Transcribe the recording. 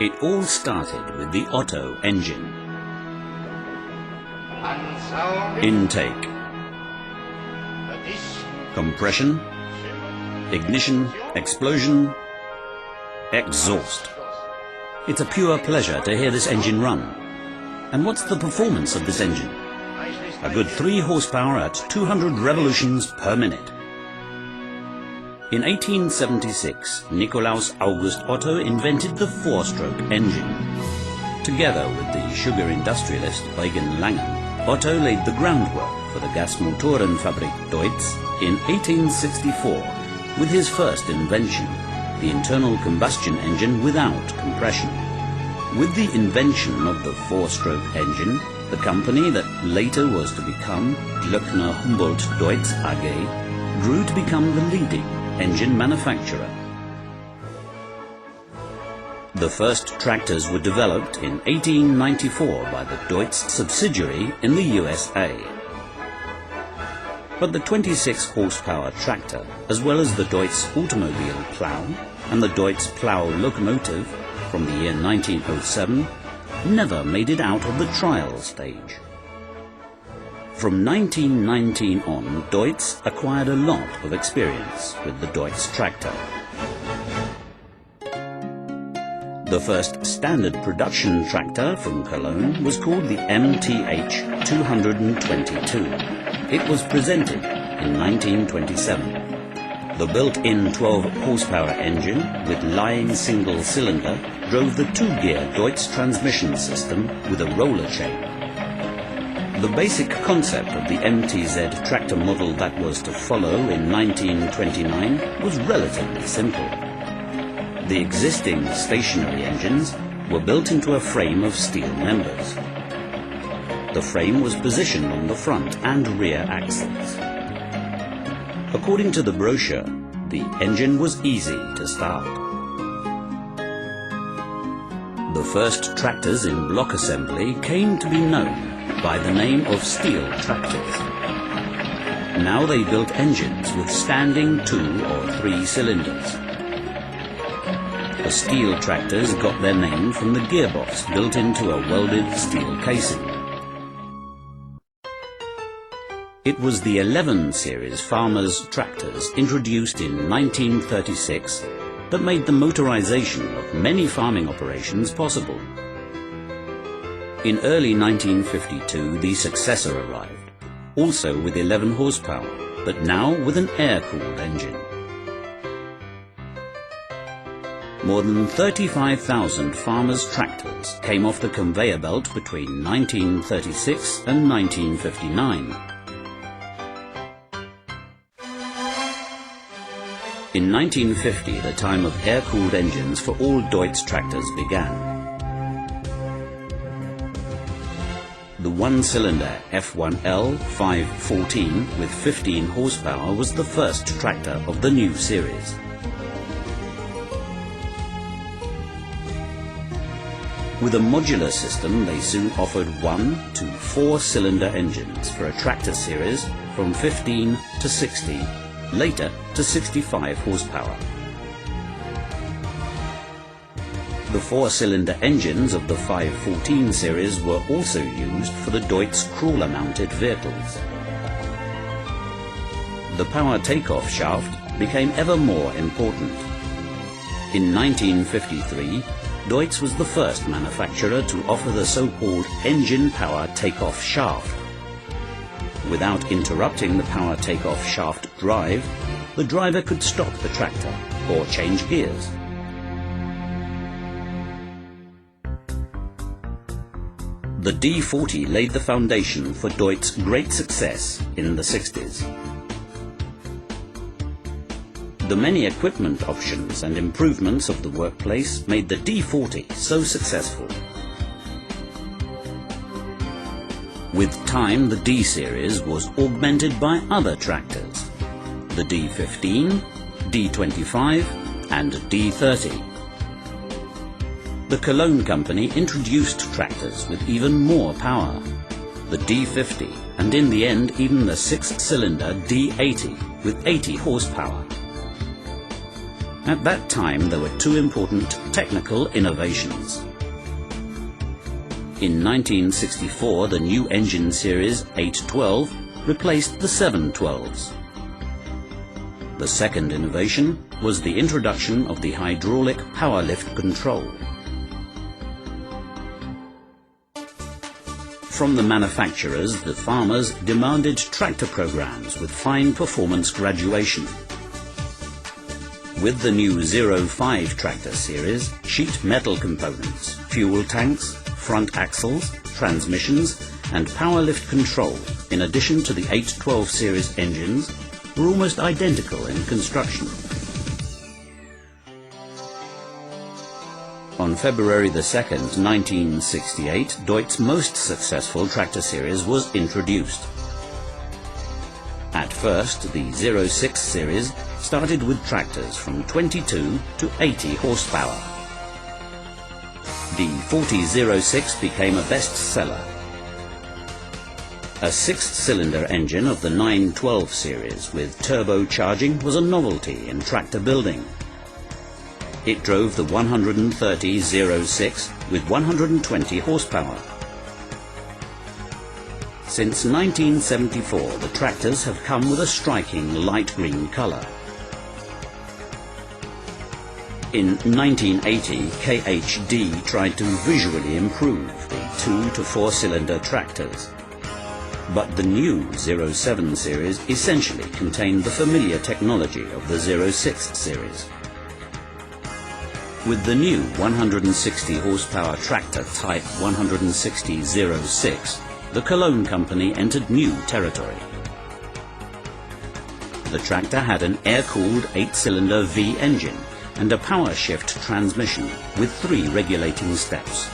It all started with the Otto engine. Intake, compression, ignition, explosion, exhaust. It's a pure pleasure to hear this engine run. And what's the performance of this engine? A good 3 horsepower at 200 revolutions per minute. In 1876, Nikolaus August Otto invented the 4-stroke engine. Together with the sugar industrialist Eugen Langen, Otto laid the groundwork for the Gasmotorenfabrik Deutz in 1864 with his first invention, the internal combustion engine without compression. With the invention of the 4-stroke engine, the company that later was to become Glöckner Humboldt Deutz AG grew to become the leading engine manufacturer. The first tractors were developed in 1894 by the Deutz subsidiary in the USA. But the 26 horsepower tractor, as well as the Deutz automobile plough and the Deutz plough locomotive from the year 1907, never made it out of the trial stage. From 1919 on, Deutz acquired a lot of experience with the Deutz tractor. The first standard production tractor from Cologne was called the MTH 222. It was presented in 1927. The built-in 12 horsepower engine with lying single cylinder drove the 2-gear Deutz transmission system with a roller chain. The basic concept of the MTZ tractor model that was to follow in 1929 was relatively simple. The existing stationary engines were built into a frame of steel members. The frame was positioned on the front and rear axles. According to the brochure, the engine was easy to start. The first tractors in block assembly came to be known by the name of steel tractors. Now they built engines with standing 2 or 3 cylinders. The steel tractors got their name from the gearbox built into a welded steel casing. It was the 11 series farmers' tractors introduced in 1936 that made the motorization of many farming operations possible. In early 1952 the successor arrived, also with 11 horsepower, but now with an air-cooled engine. More than 35,000 farmers' tractors came off the conveyor belt between 1936 and 1959. In 1950, the time of air-cooled engines for all Deutz tractors began. The 1-cylinder F1L 514 with 15 horsepower was the first tractor of the new series. With a modular system, they soon offered 1 to 4-cylinder engines for a tractor series from 15 to 60, later to 65 horsepower. The 4-cylinder engines of the 514 series were also used for the Deutz crawler-mounted vehicles. The power takeoff shaft became ever more important. In 1953, Deutz was the first manufacturer to offer the so-called engine power takeoff shaft. Without interrupting the power takeoff shaft drive, the driver could stop the tractor or change gears. The D40 laid the foundation for Deutz's great success in the 60s. The many equipment options and improvements of the workplace made the D40 so successful. With time, the D series was augmented by other tractors, the D15, D25 and D30. The Cologne company introduced tractors with even more power, the D50 and in the end even the 6-cylinder D80 with 80 horsepower. At that time, there were two important technical innovations. In 1964, the new engine series 812 replaced the 712s. The second innovation was the introduction of the hydraulic power lift control. From the manufacturers, the farmers demanded tractor programs with fine performance graduation. With the new 05 tractor series, sheet metal components, fuel tanks, front axles, transmissions and power lift control, in addition to the 812 series engines, were almost identical in construction. On February 2nd, 1968, Deutz's most successful tractor series was introduced. At first, the 06 series started with tractors from 22 to 80 horsepower. The 4006 became a bestseller. A six-cylinder engine of the 912 series with turbocharging was a novelty in tractor building. It drove the 130 06 with 120 horsepower. Since 1974, the tractors have come with a striking light green color. In 1980, KHD tried to visually improve the 2 to 4 cylinder tractors. But the new 07 series essentially contained the familiar technology of the 06 series. With the new 160 horsepower tractor type 160-06, the Cologne company entered new territory. The tractor had an air-cooled 8-cylinder V engine and a power shift transmission with 3 regulating steps.